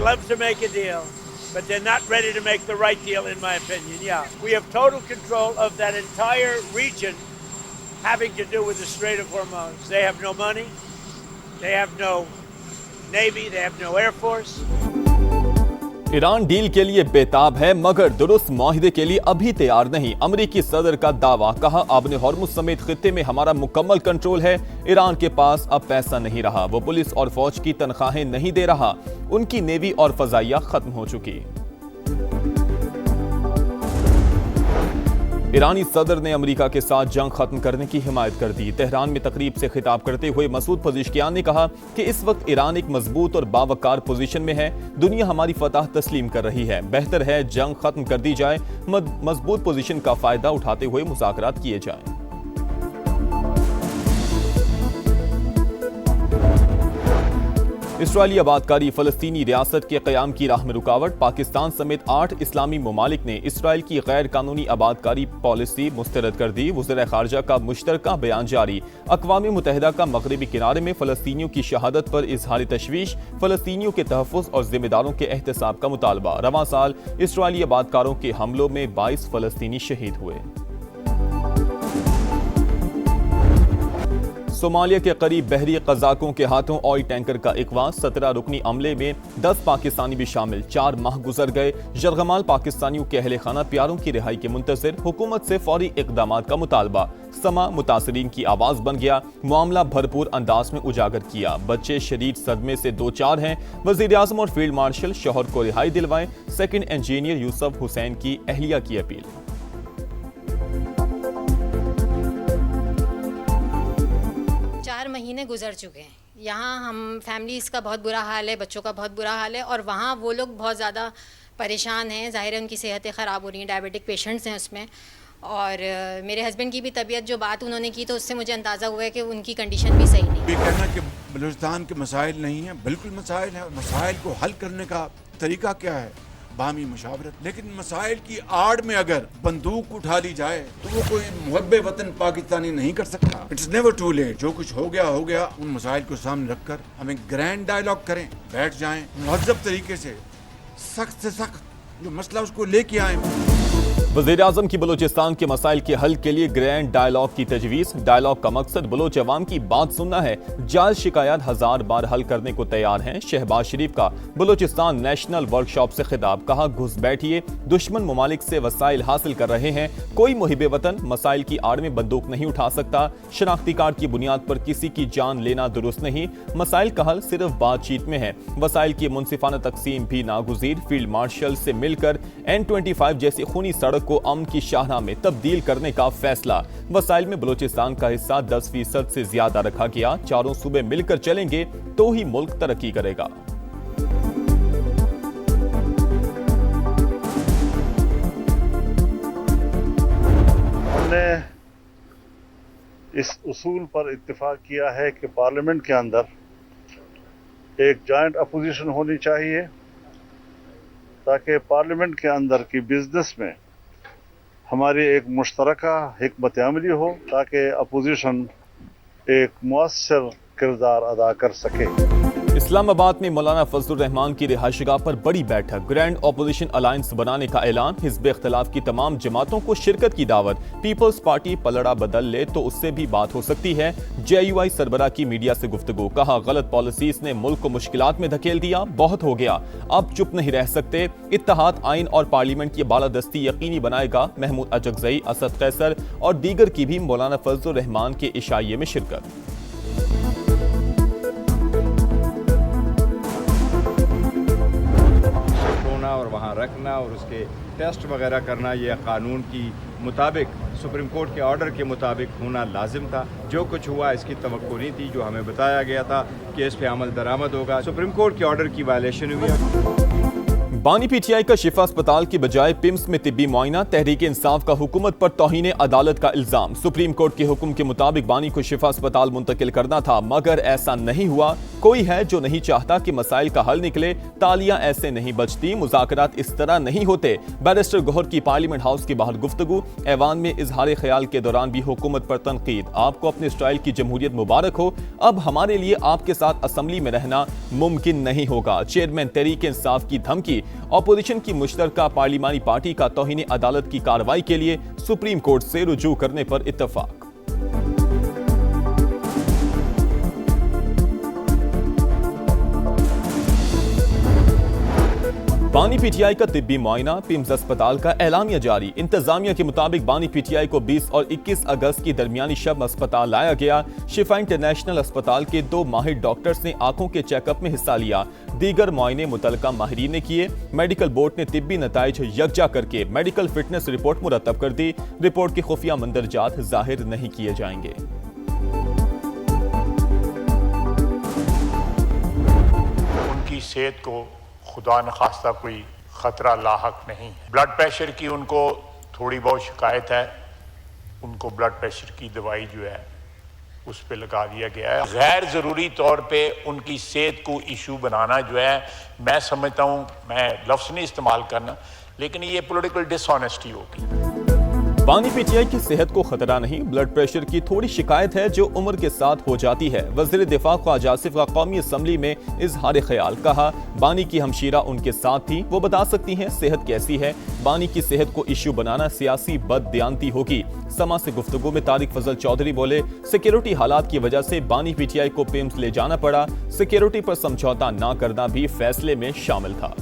love to make a deal, but they're not ready to make the right deal, in my opinion. Yeah, we have total control of that entire region having to do with the Strait of Hormuz. They have no money, they have no Navy, they have no Air Force. Iran deal के लिए बेताब है मगर दुरुस्त माहिदे के लिए अभी तैयार नहीं। अमेरिकी सदर का दावा, कहा आपने हॉर्मुज समेत खित्ते में हमारा मुकम्मल कंट्रोल है। ईरान के पास अब पैसा नहीं रहा, वो पुलिस और फौज की तनख्वाहें नहीं दे रहा, उनकी नेवी और फजाइया खत्म हो चुकी। ईरानी सदर ने अमेरिका के साथ जंग खत्म करने की हिमायत कर दी। तेहरान में तकरीब से खिताब करते हुए मसूद पज़ेश्कियान ने कहा कि इस वक्त ईरान एक मजबूत और बावकार पोजीशन में है। दुनिया हमारी फतह तस्लीम कर रही है, बेहतर है जंग खत्म कर दी जाए, मजबूत पोजीशन का फायदा उठाते हुए मुज़ाकरात किए जाएं। इसराइली आबादकारी फलस्तीनी रियासत के क़याम की राह में रुकावट। पाकिस्तान समेत 8 इस्लामी ममालिक ने इसराइल की गैर कानूनी आबादकारी पॉलिसी मुस्तरद कर दी। वज़ीर ख़ारजा का मुश्तरका बयान जारी। अक़वाम मुत्तहिदा का मग़रिबी किनारे में फ़लस्तीनियों की शहादत पर इज़हार तशवीश, फ़लस्तीनियों के तहफ़्फ़ुज़ और ज़िम्मेदारों के एहतसाब का मुतालबा। रवां साल इसराइली आबादकारों के हमलों में 22 फ़लस्तीनी शहीद हुए। सोमालिया के करीब बहरी कज़ाकों के हाथों ऑयल टैंकर का इकवा। 17 रुकनी अमले में 10 पाकिस्तानी भी शामिल। 4 माह गुजर गए। जरगमाल पाकिस्तानियों के अहले खाना प्यारों की रिहाई के मुंतज़िर। हुकूमत से फौरी इक़दामात का मुतालबा। समा मुतासरीन की आवाज़ बन गया। मामला भरपूर अंदाज में उजागर किया। बच्चे शदीद सदमे से 2-4 हैं। वज़ीर आज़म और फील्ड मार्शल शौहर को रिहाई दिलवाएं। सेकंड इंजीनियर यूसुफ हुसैन की अहलिया की अपील। 4 महीने गुजर चुके हैं। यहाँ हम फैमिलीज़ का बहुत बुरा हाल है, बच्चों का बहुत बुरा हाल है, और वहाँ वो लोग बहुत ज़्यादा परेशान हैं। ज़ाहिर है उनकी सेहतें ख़राब हो रही हैं, डायबिटिक पेशेंट्स हैं उसमें। और मेरे हस्बैंड की भी तबीयत, जो बात उन्होंने की तो उससे मुझे अंदाज़ा हुआ है कि उनकी कंडीशन भी सही नहीं है। ये कहना कि बलूचिस्तान के मसाइल नहीं हैं, बिल्कुल मसाइल हैं। मसाइल को हल करने का तरीका क्या है? बामी मुशावरत। लेकिन मसाइल की आड़ में अगर बंदूक उठा ली जाए तो वो कोई मुहब्बे वतन पाकिस्तानी नहीं कर सकता। It's never too late. जो कुछ हो गया। उन मसाइल को सामने रखकर हमें ग्रैंड डायलॉग करें, बैठ जाएं, मुहज़्ज़ब तरीके से सख्त से सख्त जो मसला उसको लेके आए। वज़ीर आज़म की बलूचिस्तान के मसाइल के हल के लिए ग्रैंड डायलॉग की तजवीज़। डायलॉग का मकसद बलोच अवाम की बात सुनना है। जायज़ शिकायत 1000 बार हल करने को तैयार हैं। शहबाज शरीफ का बलूचिस्तान नेशनल वर्कशॉप से खिताब। कहा घुस बैठिए, दुश्मन ममालिक से वसाइल हासिल कर रहे हैं। कोई मुहिबे वतन मसाइल की आड़ में बंदूक नहीं उठा सकता। शनाख्ती कार्ड की बुनियाद पर किसी की जान लेना दुरुस्त नहीं। मसाइल का हल सिर्फ बातचीत में है। वसाइल की मुनसिफाना तकसीम भी नागुज़ीर। फील्ड मार्शल से मिलकर N25 जैसी खूनी सड़क को अमन की शाहराह में तब्दील करने का फैसला। वसाइल में बलूचिस्तान का हिस्सा 10% से ज्यादा रखा गया। चारों सूबे मिलकर चलेंगे तो ही मुल्क तरक्की करेगा। हमने इस उसूल पर इत्तेफाक किया है कि पार्लियामेंट के अंदर एक जॉइंट अपोजिशन होनी चाहिए, ताकि पार्लियामेंट के अंदर की बिजनेस में हमारी एक मुश्तरका हिकमत अमली हो, ताकि अपोजिशन एक मुअस्सर किरदार अदा कर सके। इस्लामाबाद में मौलाना फजलुर रहमान की रिहाइशगाह पर बड़ी बैठक। ग्रैंड ऑपोजिशन अलायंस बनाने का ऐलान। हिज़्ब इख्तिलाफ की तमाम जमातों को शिरकत की दावत। पीपल्स पार्टी पलड़ा बदल ले तो उससे भी बात हो सकती है। JUI सरबरा की मीडिया से गुफ्तगू। कहा गलत पॉलिसीज ने मुल्क को मुश्किलात में धकेल दिया, बहुत हो गया, अब चुप नहीं रह सकते। इत्तेहाद, आइन और पार्लियामेंट की बालादस्ती यकीनी बनाएगा। महमूद अजगज़ई, असद कैसर और दीगर की भी मौलाना फजलुर रहमान के इशाइये में शिरकत। और वहाँ रखना और उसके टेस्ट वगैरह करना, यह कानून की मुताबिक, सुप्रीम कोर्ट के ऑर्डर के मुताबिक होना लाजिम था। जो कुछ हुआ इसकी तवक्को नहीं थी। जो हमें बताया गया था कि इस पे अमल दरामद होगा, सुप्रीम कोर्ट के ऑर्डर की वायलेशन हुई है। बानी PTI का शिफा अस्पताल की बजाय पिम्स में तिब्बी मुआयना। तहरीक इंसाफ का हुकूमत पर तौहीन अदालत का इल्जाम। सुप्रीम कोर्ट के हुक्म के मुताबिक बानी को शिफा अस्पताल मुंतकिल करना था, मगर ऐसा नहीं हुआ। कोई है जो नहीं चाहता कि मसाइल का हल निकले, तालियां ऐसे नहीं बजती, मुज़ाकरात इस तरह नहीं होते। बैरिस्टर गौहर की पार्लियामेंट हाउस के बाहर गुफ्तगू, ऐवान में इजहार ख्याल के दौरान भी हुकूमत पर तनकीद। आपको अपने स्टाइल की जमहूरियत मुबारक हो, अब हमारे लिए आपके साथ असम्बली में रहना मुमकिन नहीं होगा। चेयरमैन तहरीक इंसाफ की धमकी, अपोजिशन की मुश्तरका पार्लिमानी पार्टी का तौहीन अदालत की कार्रवाई के लिए सुप्रीम कोर्ट से रुजू करने पर इत्तफाक। बानी पीटीआई का तिब्बी मुआयना, पिम्स अस्पताल का एलामिया जारी। इंतजामिया के मुताबिक बानी पीटीआई को 20 और 21 अगस्त की दरमियानी शब अस्पताल लाया गया। शिफा इंटरनेशनल अस्पताल के 2 माहिर डॉक्टर्स ने आंखों के चेकअप में हिस्सा लिया। दीगर मुआयने मुतलका माहिरीन ने किए। मेडिकल बोर्ड ने तिब्बी नताइज यकजा करके मेडिकल फिटनेस रिपोर्ट मुरतब कर दी। रिपोर्ट के खुफिया मंदरजात जाहिर नहीं किए जाएंगे। उनकी सेहत को खुदा न खास्ता कोई ख़तरा लाहक नहीं है। ब्लड प्रेशर की उनको थोड़ी बहुत शिकायत है, उनको ब्लड प्रेशर की दवाई जो है उस पे लगा दिया गया है। गैर ज़रूरी तौर पे उनकी सेहत को इशू बनाना जो है, मैं समझता हूँ, मैं लफ्ज़ नहीं इस्तेमाल करना, लेकिन ये पॉलिटिकल डिसऑनेस्टी होगी। बानी पीटीआई की सेहत को खतरा नहीं, ब्लड प्रेशर की थोड़ी शिकायत है जो उम्र के साथ हो जाती है। वज़ीर दिफा ख्वाजा आसिफ का कौमी असम्बली में इजहार ख्याल, कहा बानी की हमशीरा उनके साथ थी, वो बता सकती हैं सेहत कैसी है। बानी की सेहत को इश्यू बनाना सियासी बददियानती होगी। समा से गुफ्तगू में तारिक फजल चौधरी बोले, सिक्योरिटी हालात की वजह से बानी पीटीआई को पिम्स ले जाना पड़ा, सिक्योरिटी पर समझौता न करना भी फैसले में शामिल था।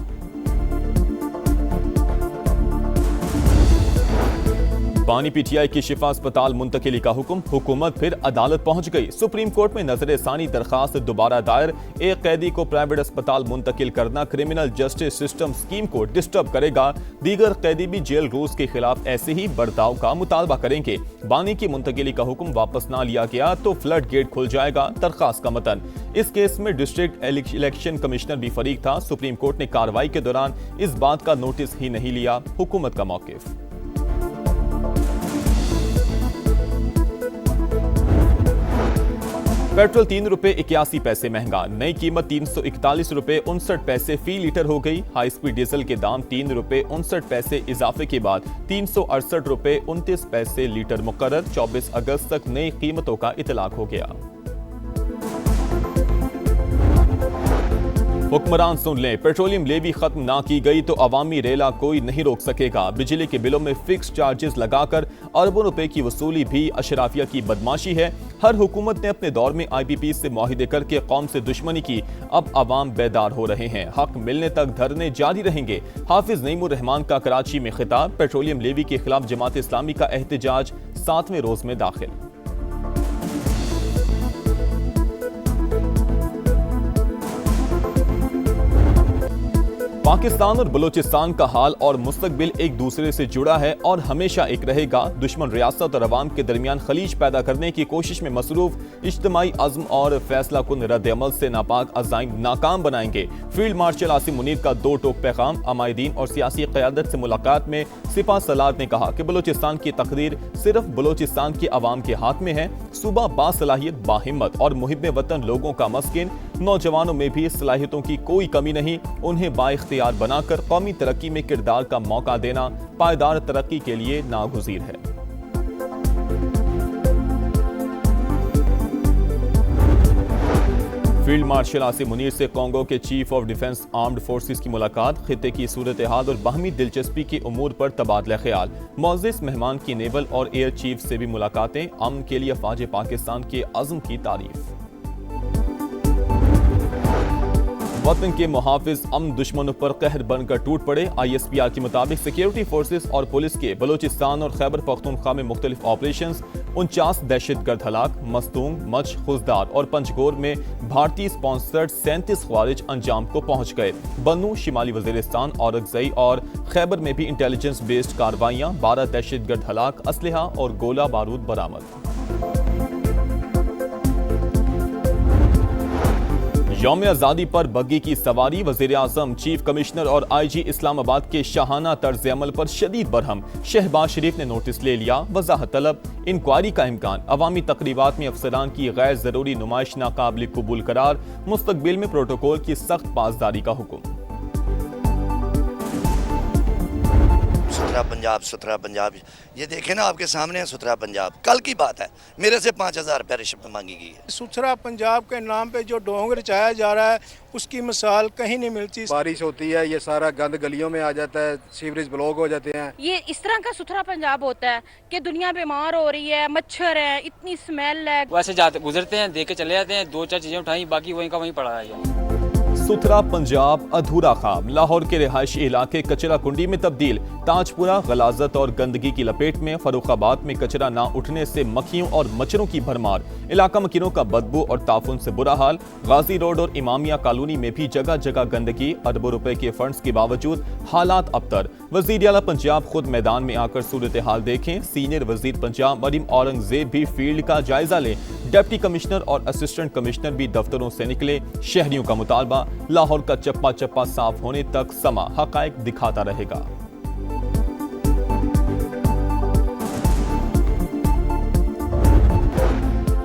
बानी पीटीआई की शिफा अस्पताल मुंतकिली का हुक्म, हुकूमत फिर अदालत पहुंच गई। सुप्रीम कोर्ट में नजर सानी दरखास्त दोबारा दायर। एक कैदी को प्राइवेट अस्पताल मुंतकिल करना क्रिमिनल जस्टिस सिस्टम स्कीम को डिस्टर्ब करेगा। दीगर कैदी भी जेल रूल्स के खिलाफ ऐसे ही बर्ताव का मुतालबा करेंगे। बानी की मुंतकिली का हुक्म वापस ना लिया गया तो फ्लड गेट खुल जाएगा। दरखास्त का मतन, इस केस में डिस्ट्रिक्ट इलेक्शन कमिश्नर भी फरीक था। सुप्रीम कोर्ट ने कार्रवाई के दौरान इस बात का नोटिस ही नहीं लिया। हुकूमत का मौकिफ, पेट्रोल 3 रुपए 81 पैसे महंगा, नई कीमत 341 रुपए 59 पैसे फी लीटर हो गई। हाई स्पीड डीजल के दाम 3 रुपए 59 पैसे इजाफे के बाद 368 रुपए 29 पैसे लीटर मुकर्रर। 24 अगस्त तक नई कीमतों का इतलाक हो गया। हुक्मरान सुन लें, पेट्रोलियम लेवी खत्म ना की गई तो अवामी रेला कोई नहीं रोक सकेगा। बिजली के बिलों में फिक्स चार्जेस लगाकर अरबों रुपए की वसूली भी अशराफिया की बदमाशी है। हर हुकूमत ने अपने दौर में IPP से मुआहिदे करके कौम से दुश्मनी की, अब अवाम बेदार हो रहे हैं। हक मिलने तक धरने जारी रहेंगे। हाफिज नईमुर रहमान का कराची में खिताब, पेट्रोलियम लेवी के खिलाफ जमात इस्लामी का एहतजाज 7वें रोज में दाखिल। पाकिस्तान और बलूचिस्तान का हाल और मुस्तकबिल एक दूसरे से जुड़ा है और हमेशा एक रहेगा। दुश्मन रियासत और अवाम के दरमियान खलीज पैदा करने की कोशिश में मसरूफ इज्तिमाई अज़्म और फैसला कुन रद्द अमल से नापाक अज़ाइम नाकाम बनाएंगे। फील्ड मार्शल आसिम मुनीर का 2 टोक पैगाम। अमायदीन और सियासी क़यादत से मुलाकात में सिपा सलार ने कहा कि बलूचिस्तान की तकदीर सिर्फ बलूचिस्तान के अवाम के हाथ में है। सूबा बासलाहियत, बाहिम्मत और मुहिब वतन लोगों का मस्किन, नौजवानों में भी सलाहियतों की कोई कमी नहीं। उन्हें बाइख्तियार बनाकर कौमी तरक्की में किरदार का मौका देना पायदार तरक्की के लिए नागुज़ीर है। फील्ड मार्शल आसिम मुनीर से कोंगो के chief of defence armed forces की मुलाकात, खित्ते की सूरत हाल और बाहमी दिलचस्पी के उमूर पर तबादला ख्याल। मोअज़्ज़िज़ मेहमान की नेवल और एयर चीफ से भी मुलाकातें, अमन के लिए फ़ौज पाकिस्तान के अज़्म की तारीफ। वतन के मुहाफिज अमन दुश्मनों पर कहर बनकर टूट पड़े। ISPR के मुताबिक सिक्योरिटी फोर्सेस और पुलिस के बलूचिस्तान और खैबर पख्तूनख्वा में मुख्तलिफ ऑपरेशंस 49 दहशतगर्द हलाक, मस्तूंग, मच, खुजदार और पंजगोर में भारतीय स्पॉन्सर्ड 37 ख्वारिज अंजाम को पहुंच गए। बन्नू, शिमाली वजीरिस्तान, औरंगज़ई और खैबर में भी इंटेलिजेंस बेस्ड कार्रवाइयां, 12 दहशतगर्द हलाक, असलहा और गोला बारूद बरामद। यौम आज़ादी पर बग्गी की सवारी, वज़ीर आज़म, चीफ कमिश्नर और IG इस्लामाबाद के शाहाना तर्ज अमल पर शदीद बरहम। शहबाज शरीफ ने नोटिस ले लिया, वजाहत तलब। इंक्वायरी का इम्कान। अवामी तकरीबात में अफसरान की गैर ज़रूरी नुमाइश नाकाबिल कबूल करार। मुस्तकबिल में प्रोटोकॉल की सख्त पासदारी का हुक्म। सुथरा पंजाब, ये देखें ना आपके सामने है सुथरा पंजाब। कल की बात है, मेरे से 5,000 रुपया रिश्वत मांगी गई है। सुथरा पंजाब के नाम पे जो ढोंग रचाया जा रहा है उसकी मिसाल कहीं नहीं मिलती। बारिश होती है, ये सारा गंद गलियों में आ जाता है, सीवरेज ब्लॉक हो जाते हैं। ये इस तरह का सुथरा पंजाब होता है कि दुनिया बीमार हो रही है, मच्छर है, इतनी स्मेल है। वैसे जाते गुजरते हैं, देख के चले जाते हैं, 2-4 चीजें उठाई, बाकी वहीं का वहीं पड़ा है। सुथरा पंजाब अधूरा ख्वाब। लाहौर के रिहायशी इलाके कचरा कुंडी में तब्दील। ताजपुरा गलाजत और गंदगी की लपेट में। फर्रुखाबाद में कचरा ना उठने से मक्खियों और मच्छरों की भरमार। इलाका मकीनों का बदबू और ताफुन से बुरा हाल। गाजी रोड और इमामिया कॉलोनी में भी जगह जगह गंदगी। अरबों रुपए के फंड्स के बावजूद हालात अबतर। वजीर आला पंजाब खुद मैदान में आकर सूरत हाल देखें। सीनियर वजीर पंजाब मरीम औरंगजेब भी फील्ड का जायजा लें। डिप्टी कमिश्नर और असिस्टेंट कमिश्नर भी दफ्तरों से निकले। शहरियों का मुतालबा, लाहौर का चप्पा चप्पा साफ होने तक समा हकायक दिखाता रहेगा।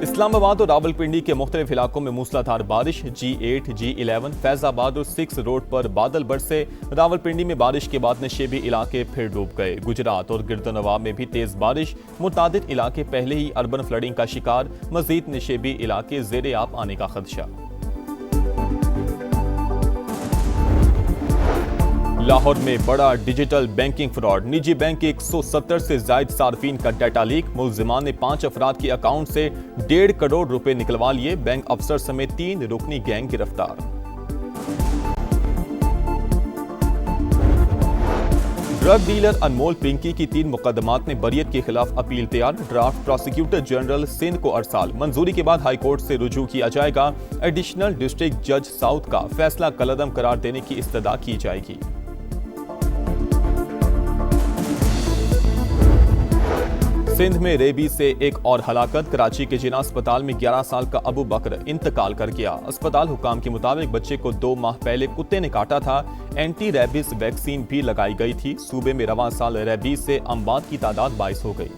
इस्लामाबाद और रावलपिंडी के मुख्तलिफ इलाकों में मूसलाधार बारिश। G8, G11, फैजाबाद और 6 रोड पर बादल बरसे। रावलपिंडी में बारिश के बाद नशेबी इलाके फिर डूब गए। गुजरात और गिरदनवाब में भी तेज बारिश। मुतादिद इलाके पहले ही अर्बन फ्लडिंग का शिकार। मजीद नशेबी इलाके ज़ेरे आब आने का खदशा। लाहौर में बड़ा डिजिटल बैंकिंग फ्रॉड। निजी बैंक के 170 से जायद सार्फिन का डाटा लीक। मुल्जिमान ने 5 अफराद के अकाउंट से 1.5 करोड़ रुपए निकलवा लिए। बैंक अफसर समेत 3 रुकनी गैंग गिरफ्तार। ड्रग डीलर अनमोल पिंकी की 3 मुकदमात में बरियत के खिलाफ अपील तैयार। ड्राफ्ट प्रोसिक्यूटर जनरल सिंध को अरसाल। मंजूरी के बाद हाईकोर्ट से रुजू किया जाएगा। एडिशनल डिस्ट्रिक्ट जज साउथ का फैसला कलअदम करार देने की इस्तदा की जाएगी। सिंध में रेबीज से एक और हलाकत। कराची के जिना अस्पताल में 11 साल का अबू बकर इंतकाल कर गया। अस्पताल हुकाम के मुताबिक बच्चे को 2 माह पहले कुत्ते ने काटा था। एंटी रेबीज वैक्सीन भी लगाई गई थी। सूबे में रवां साल रेबीज से अमवात की तादाद 22 हो गई।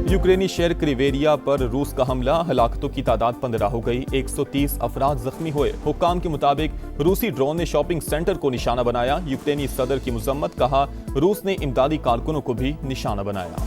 यूक्रेनी शहर क्रिवेरिया पर रूस का हमला। हलाकतों की तादाद 15 हो गई। 130 अफराद जख्मी हुए। हुक्काम के मुताबिक रूसी ड्रोन ने शॉपिंग सेंटर को निशाना बनाया। यूक्रेनी सदर की मुजम्मत, कहा रूस ने इमदादी कारकुनों को भी निशाना बनाया।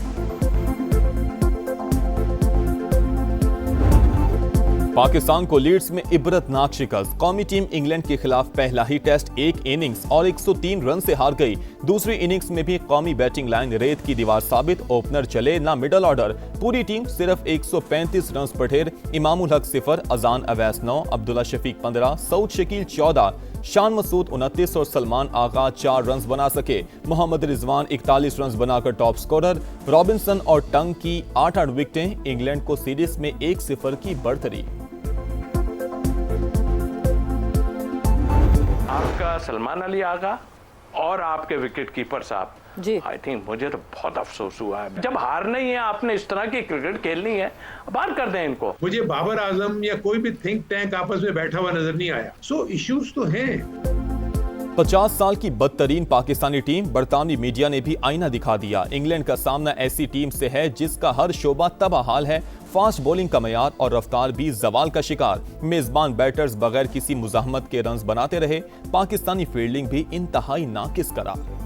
पाकिस्तान को लीड्स में इबरतनाक शिकस्त। कौमी टीम इंग्लैंड के खिलाफ पहला ही टेस्ट 1 इनिंग्स और 103 रन से हार गई। दूसरी इनिंग्स में भी कौमी बैटिंग लाइन रेत की दीवार साबित। ओपनर चले ना मिडल ऑर्डर। पूरी टीम सिर्फ 135 रन पर ढेर। इमामुल हक 0, अजान अवैस 9, अब्दुल्ला शफीक 15, सऊद शकील 14, शान मसूद 29 और सलमान आगा 4 रन बना सके। मोहम्मद रिजवान 41 रन बनाकर टॉप स्कोरर। रॉबिन्सन और टंग की 8-8 विकेटें। इंग्लैंड को सीरीज में 1-0 की बढ़तरी। आपका सलमान अली आगा और आपके विकेट कीपर साहब जी, आई थिंक मुझे तो बहुत अफसोस हुआ है। जब हारना ही है, आपने इस तरह की क्रिकेट खेलनी है, बाहर कर दें इनको। मुझे बाबर आजम या कोई भी थिंक टैंक आपस में बैठा हुआ नजर नहीं आया। सो इश्यूज तो हैं। 50 साल की बदतरीन पाकिस्तानी टीम। बरतानवी मीडिया ने भी आईना दिखा दिया। इंग्लैंड का सामना ऐसी टीम से है जिसका हर शोबा तबाहाल है। फास्ट बॉलिंग का मयार और रफ्तार भी जवाल का शिकार। मेजबान बैटर्स बगैर किसी मुजाहमत के रन्स बनाते रहे। पाकिस्तानी फील्डिंग भी इंतहाई नाकिस करार।